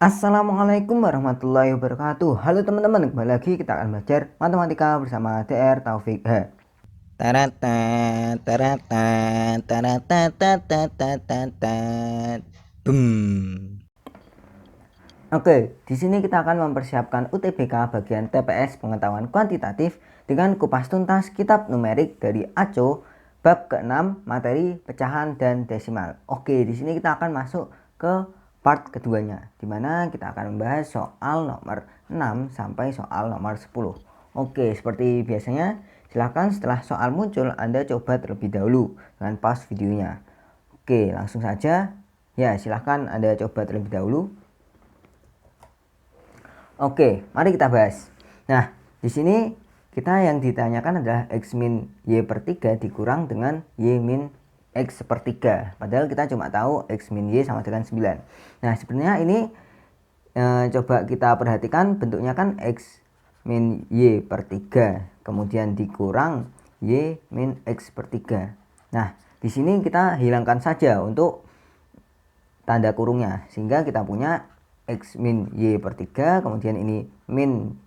Assalamualaikum warahmatullahi wabarakatuh. Halo teman-teman, kembali lagi kita akan belajar matematika bersama DR Taufik H. Tarata, tarata, tarata, tarata, tarata. Boom. Oke, di sini kita akan mempersiapkan UTBK bagian TPS pengetahuan kuantitatif dengan kupas tuntas kitab numerik dari ACO bab ke-6 materi pecahan dan desimal. Oke, di sini kita akan masuk ke part keduanya, di mana kita akan membahas soal nomor 6 sampai soal nomor 10. Oke, seperti biasanya, silahkan setelah soal muncul Anda coba terlebih dahulu dengan pause videonya. Oke, langsung saja. Ya, silahkan Anda coba terlebih dahulu. Oke, mari kita bahas. Nah, di sini kita yang ditanyakan adalah X min Y per 3 dikurang dengan Y min X per 3. Padahal kita cuma tahu X min Y sama dengan 9. Nah, sebenarnya ini coba kita perhatikan bentuknya kan X min Y per 3. Kemudian dikurang Y min X per 3. Nah, di sini kita hilangkan saja untuk tanda kurungnya. Sehingga kita punya X min Y per 3, kemudian ini min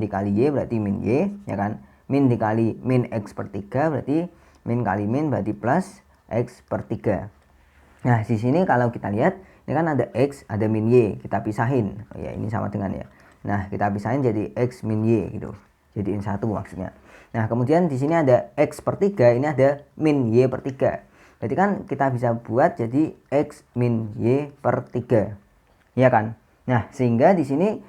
dikali Y berarti min Y, ya kan? Min dikali min X per 3 berarti min kali min berarti plus X per 3. Nah, di sini kalau kita lihat, ini kan ada X, ada min Y, kita pisahin. Oh, ya, ini sama dengan ya. Nah, kita pisahin jadi X min Y gitu. Jadiin satu maksudnya. Nah, kemudian di sini ada X per 3, ini ada min Y per 3. Berarti kan kita bisa buat jadi X min Y per 3. Ya kan? Nah, sehingga di sini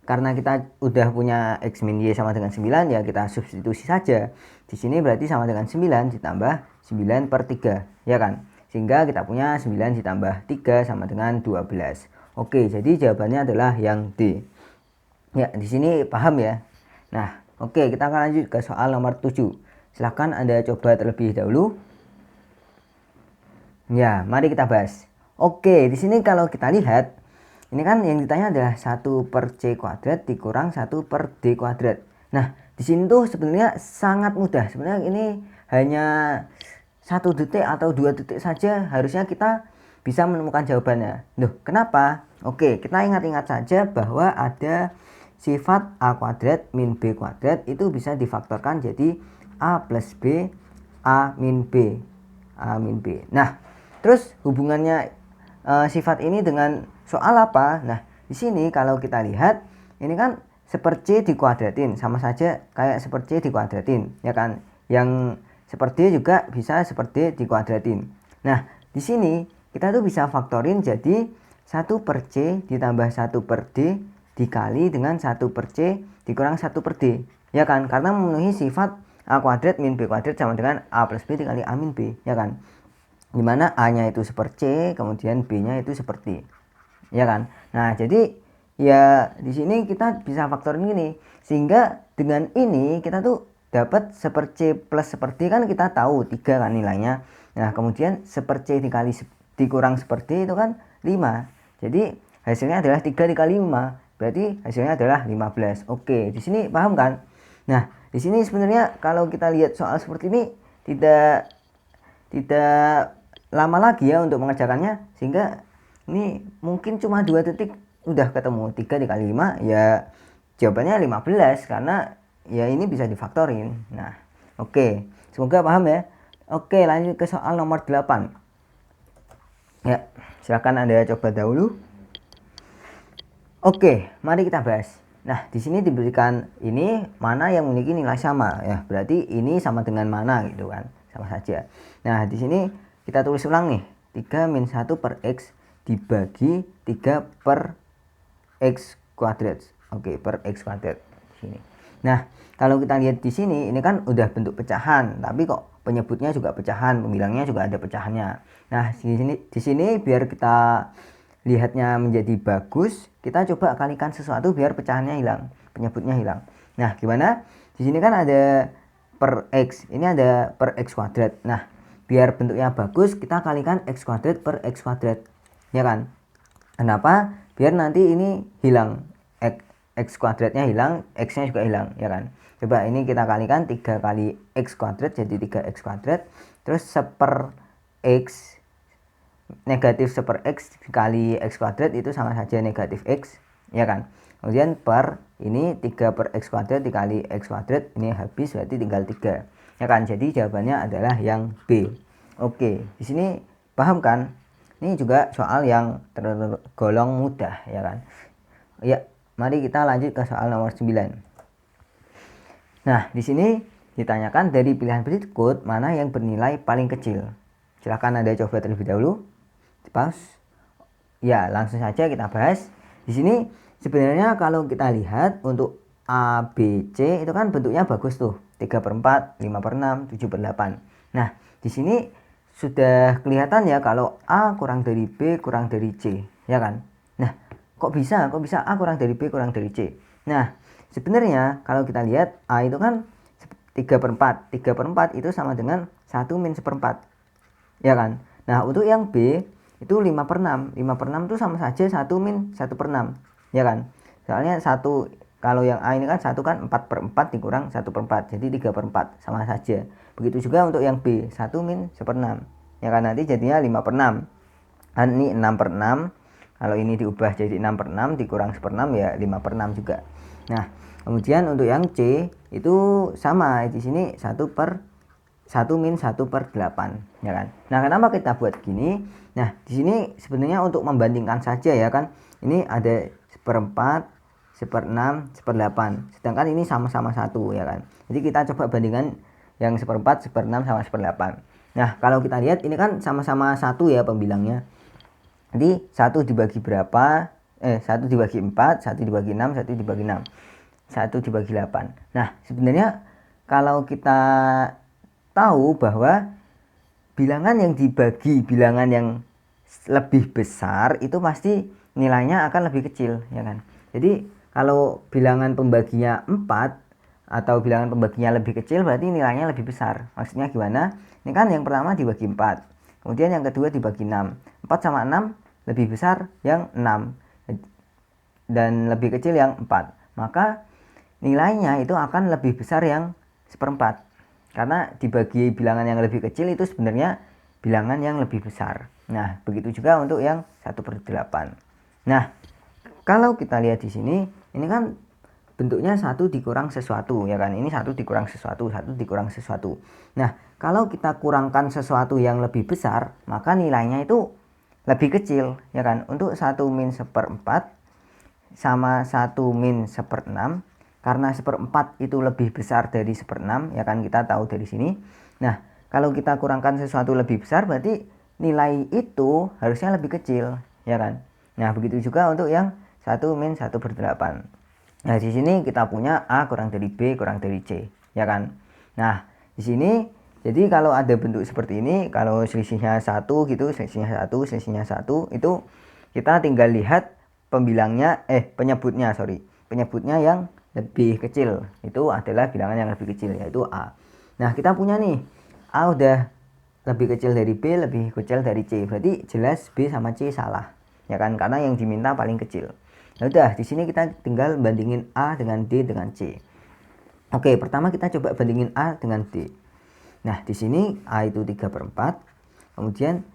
karena kita udah punya X min Y sama dengan 9, ya kita substitusi saja. Di sini berarti sama dengan 9 ditambah 9 per 3, ya kan? Sehingga kita punya 9 ditambah 3 sama dengan 12. Oke, jadi jawabannya adalah yang D. Ya, di sini paham ya? Nah, oke, kita akan lanjut ke soal nomor 7. Silahkan Anda coba terlebih dahulu. Ya, mari kita bahas. Oke, di sini kalau kita lihat, ini kan yang ditanya adalah 1 per C kuadrat dikurang 1 per D kuadrat. Nah, di sini tuh sebenarnya sangat mudah. Sebenarnya ini hanya 1 detik atau 2 detik saja harusnya kita bisa menemukan jawabannya. Loh, kenapa? Oke, kita ingat-ingat saja bahwa ada sifat A kuadrat min B kuadrat itu bisa difaktorkan jadi A plus B, A min B, A min B. Nah, terus hubungannya sifat ini dengan soal apa? Nah, di sini kalau kita lihat, ini kan seper C dikuadratin, sama saja kayak seper C dikuadratin, ya kan? Yang seper D juga bisa seper D dikuadratin. Nah, di sini kita tuh bisa faktorin jadi 1 per C ditambah 1 per D dikali dengan 1 per C dikurang 1 per D. Ya kan? Karena memenuhi sifat A kuadrat min B kuadrat sama dengan A plus B dikali A min B, ya kan? Dimana A-nya itu seper C, kemudian B-nya itu seperti, ya kan? Nah, jadi ya di sini kita bisa faktorin gini, sehingga dengan ini kita tuh dapat seper C plus seper D kan kita tahu 3 kan nilainya. Nah, kemudian seper C dikurang seper D itu kan 5. Jadi hasilnya adalah 3 dikali 5, berarti hasilnya adalah 15. Oke, di sini paham kan? Nah, di sini sebenarnya kalau kita lihat soal seperti ini tidak lama lagi ya untuk mengerjakannya, sehingga ini mungkin cuma 2 detik udah ketemu. 3 dikali 5 ya jawabannya 15 karena ya ini bisa difaktorin. Nah, oke, semoga paham ya. Oke, lanjut ke soal nomor 8. Ya, silakan Anda coba dahulu. Oke, mari kita bahas. Nah, di sini diberikan ini mana yang memiliki nilai sama ya. Berarti ini sama dengan mana gitu kan. Sama saja. Nah, di sini kita tulis ulang nih. 3 min 1 per X dibagi 3 per X kuadrat. Oke, per X kuadrat. Sini. Nah, kalau kita lihat di sini, ini kan udah bentuk pecahan, tapi kok penyebutnya juga pecahan, pembilangnya juga ada pecahannya. Nah, di sini biar kita lihatnya menjadi bagus, kita coba kalikan sesuatu biar pecahannya hilang, penyebutnya hilang. Nah, gimana? Di sini kan ada per X, ini ada per X kuadrat. Nah, biar bentuknya bagus, kita kalikan X kuadrat per X kuadrat, ya kan? Kenapa? Biar nanti ini hilang, X kuadratnya hilang, X nya juga hilang, ya kan? Coba ini kita kalikan 3 kali X kuadrat jadi 3X kuadrat, terus seper X negatif 1 per X dikali X kuadrat itu sama saja negatif X, ya kan. Kemudian per ini 3 per X kuadrat dikali X kuadrat, ini habis berarti tinggal 3, ya kan. Jadi jawabannya adalah yang B. Oke, di sini paham kan? Ini juga soal yang tergolong mudah, ya kan. Ya, mari kita lanjut ke soal nomor 9. Nah, di sini ditanyakan dari pilihan berikut mana yang bernilai paling kecil. Silahkan Anda coba terlebih dahulu. Pause. Ya, langsung saja kita bahas. Di sini sebenarnya kalau kita lihat untuk A, B, C itu kan bentuknya bagus tuh. 3 per 4, 5 per 6, 7 per 8. Nah, di sini sudah kelihatan ya kalau A kurang dari B kurang dari C, ya kan? Nah, kok bisa A kurang dari B kurang dari C? Nah, sebenarnya kalau kita lihat A itu kan 3 per 4. 3 per 4 itu sama dengan 1 min 1/4. Ya kan? Nah, untuk yang B itu 5 per 6. 5 per 6 itu sama saja 1 min 1 per 6. Ya kan? Soalnya 1, kalau yang A ini kan 1 kan 4 per 4 dikurang 1 per 4. Jadi 3 per 4 sama saja. Begitu juga untuk yang B, 1 min 1 per 6. Ya kan? Nanti jadinya 5 per 6. Dan ini 6 per 6. Kalau ini diubah jadi 6 per 6 dikurang 1 per 6 ya 5 per 6 juga. Nah, kemudian untuk yang C itu sama, di sini 1 min 1 per 8, ya kan. Nah, kenapa kita buat gini? Nah, di sini sebenarnya untuk membandingkan saja, ya kan. Ini ada 1/4, 1/6, 1/8. Sedangkan ini sama-sama 1, ya kan. Jadi kita coba bandingkan yang 1/4, 1/6 sama 1/8. Nah, kalau kita lihat ini kan sama-sama 1 ya pembilangnya. Jadi 1 dibagi berapa? 1 dibagi 4, 1 dibagi 6, 1 dibagi 6. 1 dibagi 8. Nah, sebenarnya kalau kita tahu bahwa bilangan yang dibagi bilangan yang lebih besar itu pasti nilainya akan lebih kecil, ya kan. Jadi kalau bilangan pembaginya 4 atau bilangan pembaginya lebih kecil berarti nilainya lebih besar. Maksudnya gimana? Ini kan yang pertama dibagi 4. Kemudian yang kedua dibagi 6. 4 sama 6 lebih besar yang 6 dan lebih kecil yang 4. Maka nilainya itu akan lebih besar yang 1/4. Karena dibagi bilangan yang lebih kecil itu sebenarnya bilangan yang lebih besar. Nah, begitu juga untuk yang 1/8. Nah, kalau kita lihat di sini, ini kan bentuknya 1 dikurang sesuatu, ya kan. Ini 1 dikurang sesuatu, 1 dikurang sesuatu. Nah, kalau kita kurangkan sesuatu yang lebih besar, maka nilainya itu lebih kecil, ya kan. Untuk 1 min 1/4 sama 1 min 1/6, karena 1/4 itu lebih besar dari 1/6, ya kan, kita tahu dari sini. Nah, kalau kita kurangkan sesuatu lebih besar berarti nilai itu harusnya lebih kecil, ya kan. Nah, begitu juga untuk yang 1 min 1/8. Nah, di sini kita punya A kurang dari B kurang dari C, ya kan. Nah, di sini jadi kalau ada bentuk seperti ini, kalau selisihnya 1 gitu, selisihnya 1, selisihnya 1, itu kita tinggal lihat penyebutnya yang lebih kecil itu adalah bilangan yang lebih kecil, yaitu A. Nah, kita punya nih A udah lebih kecil dari B, lebih kecil dari C, berarti jelas B sama C salah, ya kan, karena yang diminta paling kecil. Nah, udah di sini kita tinggal bandingin A dengan D dengan C. Oke, pertama kita coba bandingin A dengan D. Nah, di sini A itu 3/4, kemudian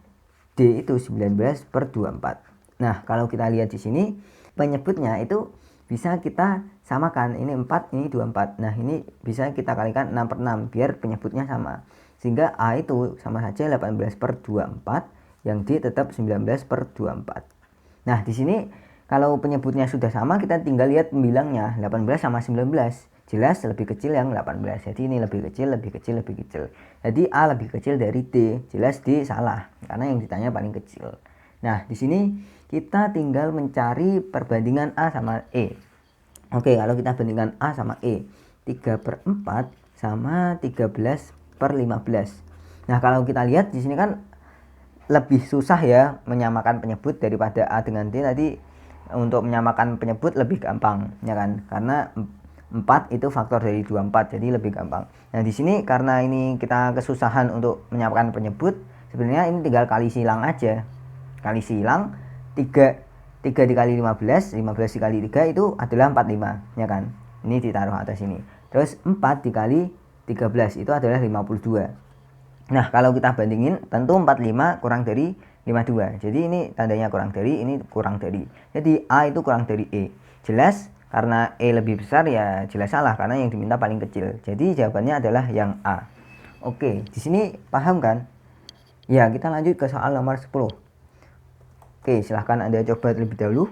D itu 19/24. Nah, kalau kita lihat di sini penyebutnya itu bisa kita samakan, ini 4, ini 24. Nah, ini bisa kita kalikan 6/6 biar penyebutnya sama. Sehingga A itu sama saja 18/24, yang D tetap 19/24. Nah, di sini kalau penyebutnya sudah sama, kita tinggal lihat pembilangnya, 18 sama 19. Jelas lebih kecil yang 18. Jadi ini lebih kecil, lebih kecil, lebih kecil. Jadi A lebih kecil dari D. Jelas D salah karena yang ditanya paling kecil. Nah, di sini kita tinggal mencari perbandingan A sama E. Oke, kalau kita bandingkan A sama E, 3/4 sama 13/15. Nah, kalau kita lihat di sini kan lebih susah ya menyamakan penyebut daripada A dengan D. Tadi untuk menyamakan penyebut lebih gampang, ya kan? Karena 4 itu faktor dari 24, jadi lebih gampang. Nah, di sini karena ini kita kesusahan untuk menyamakan penyebut, sebenarnya ini tinggal kali silang aja. Kali silang 3 dikali 15, 15 dikali 3 itu adalah 45, ya kan. Ini ditaruh atas sini. Terus 4 dikali 13 itu adalah 52. Nah, kalau kita bandingin tentu 45 kurang dari 52. Jadi ini tandanya kurang dari, ini kurang dari. Jadi A itu kurang dari E. Jelas karena E lebih besar ya jelas salah karena yang diminta paling kecil. Jadi jawabannya adalah yang A. Oke, di sini paham kan? Ya, kita lanjut ke soal nomor 10. Oke, silahkan Anda coba terlebih dahulu.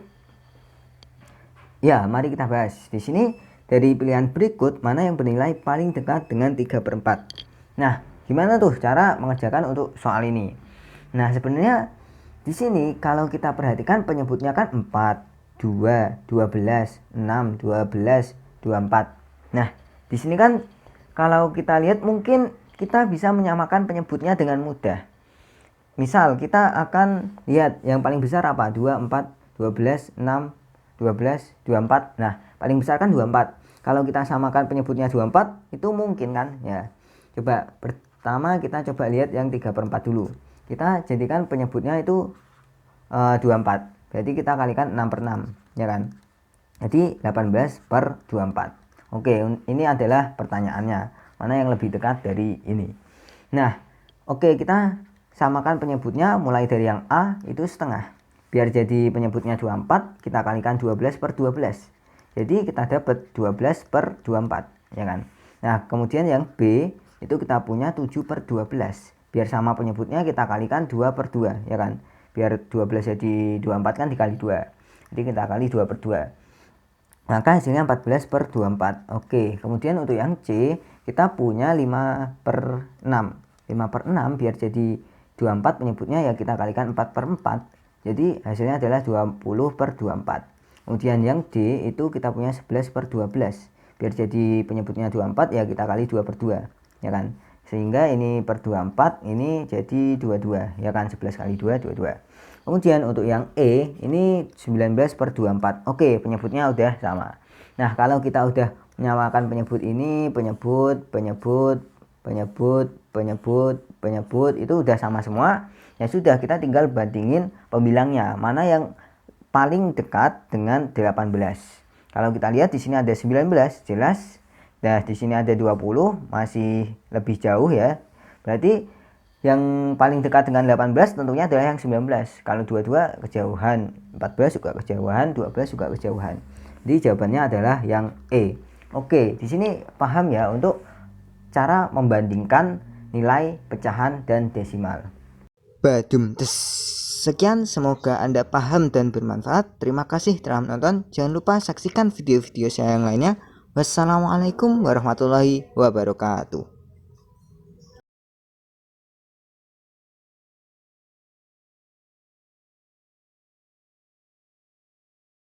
Ya, mari kita bahas. Di sini dari pilihan berikut mana yang bernilai paling dekat dengan 3/4. Nah, gimana tuh cara mengerjakan untuk soal ini? Nah, sebenarnya di sini kalau kita perhatikan penyebutnya kan 4, 2, 12, 6, 12, 24. Nah, di sini kan kalau kita lihat mungkin kita bisa menyamakan penyebutnya dengan mudah. Misal kita akan lihat yang paling besar apa? 2, 4, 12, 6, 12, 24. Nah, paling besar kan 24. Kalau kita samakan penyebutnya 24, itu mungkin kan? Ya. Coba pertama kita coba lihat yang 3/4 dulu. Kita jadikan penyebutnya itu 24. Berarti kita kalikan 6/6, ya kan? Jadi 18/24. Oke, ini adalah pertanyaannya. Mana yang lebih dekat dari ini? Nah, oke, kita samakan penyebutnya mulai dari yang A itu setengah. Biar jadi penyebutnya 24, kita kalikan 12/12. Jadi kita dapat 12/24, ya kan? Nah, kemudian yang B itu kita punya 7/12. Biar sama penyebutnya kita kalikan 2/2, ya kan? Biar 12 jadi 24 kan dikali 2. Jadi kita kali 2/2. Maka hasilnya 14/24. Oke, kemudian untuk yang C kita punya 5/6. 5/6 biar jadi 24 penyebutnya ya kita kalikan 4/4. Jadi hasilnya adalah 20/24. Kemudian yang D itu kita punya 11/12. Biar jadi penyebutnya 24 ya kita kali 2/2, ya kan? Sehingga ini per 24 ini jadi 22, ya kan? 11 kali 2 22. Kemudian untuk yang E ini 19/24. Oke, penyebutnya udah sama. Nah, kalau kita udah menyamakan penyebut ini, penyebut itu udah sama semua. Ya sudah, kita tinggal bandingin pembilangnya. Mana yang paling dekat dengan 18. Kalau kita lihat di sini ada 19, jelas. Nah, di sini ada 20, masih lebih jauh ya. Berarti yang paling dekat dengan 18 tentunya adalah yang 19. Kalau 22 kejauhan, 14 juga kejauhan, 12 juga kejauhan. Jadi jawabannya adalah yang E. Oke, di sini paham ya untuk cara membandingkan nilai pecahan dan desimal. Badum tes. Sekian, semoga Anda paham dan bermanfaat. Terima kasih telah menonton. Jangan lupa saksikan video-video saya yang lainnya. Wassalamualaikum warahmatullahi wabarakatuh.